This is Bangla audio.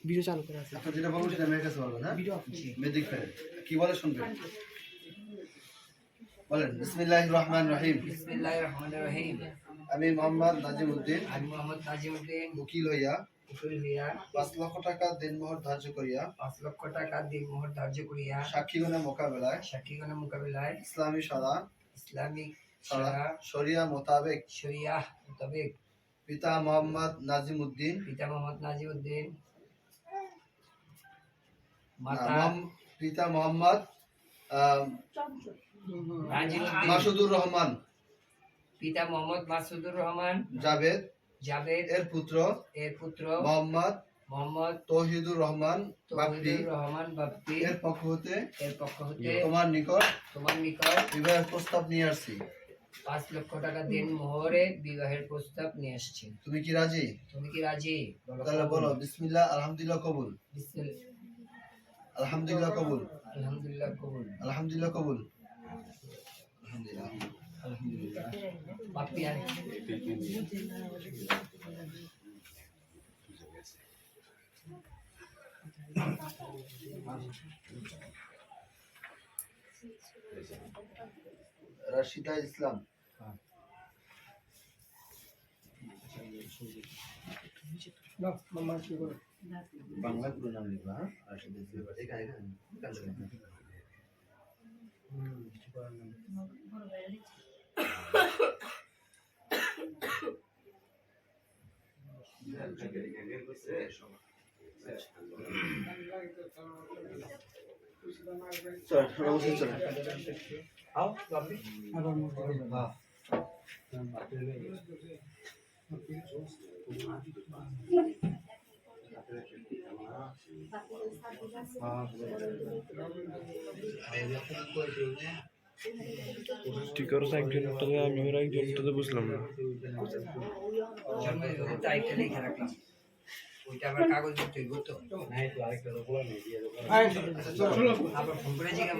ভিডিও চালু করা আছে। আপনি যেটা বলবেন সেটা মেয়ের কাছে বলবেন, হ্যাঁ? ভিডিও অফ আছে। মেদিক ফেরেন কি বলে শুনবেন। বলেন বিসমিল্লাহির রহমানির রহিম। বিসমিল্লাহির রহমানির রহিম। আমি মোহাম্মদ নাজিমউদ্দিন আমি মোহাম্মদ নাজিমউদ্দিন উকিল হইয়া উকিল হইয়া 5 লক্ষ টাকা দিনমোহর ধার্য করিয়া 5 লক্ষ টাকা দিনমোহর ধার্য করিয়া সাক্ষীগণের মোকাবেলায় সাক্ষীগণের মোকাবিলায় ইসলামী ইসলামিক শরিয়া মোতাবেক শরিয়াহ মোতাবেক পিতা মোহাম্মদ নাজিমউদ্দিন পিতা মোহাম্মদ নাজিমউদ্দিন পিতা মোহাম্মদ নাজিমউদ্দিন মাসুদুর রহমান পিতা মোহাম্মদ মাসুদুর রহমান জাভেদ জাভেদ এর পুত্র মোহাম্মদ তৌহিদুর রহমান বাপ্পি তৌহিদুর রহমান বাপ্পি এর পক্ষ হতে তোমার নিকট বিবাহের প্রস্তাব নিয়ে আসছি। 5 লক্ষ টাকা দিনমোহরে বিবাহের প্রস্তাব নিয়ে আসছি। তুমি কি রাজি? তাহলে বলো বিসমিল্লাহ আলহামদুলিল্লাহ কবুল। আলহামদুলিল্লাহ কবুল। আলহামদুলিল্লাহ কবুল। আলহামদুলিল্লাহ কবুল। আলহামদুলিল্লাহ আলহামদুলিল্লাহ। বাপ্পি আরে রাশিদা ইসলাম বাংলা পুরো নাম লিখবা। রাশিদা ইসলাম এখানে স্টিকার একজনটাতে আমি ওর একজনটাতে বুঝলাম না। তারিখটা লিখে রাখলাম, ওইটা আবার কাগজ দিতে হইব তো। আবার ফোন করে জিজ্ঞাসা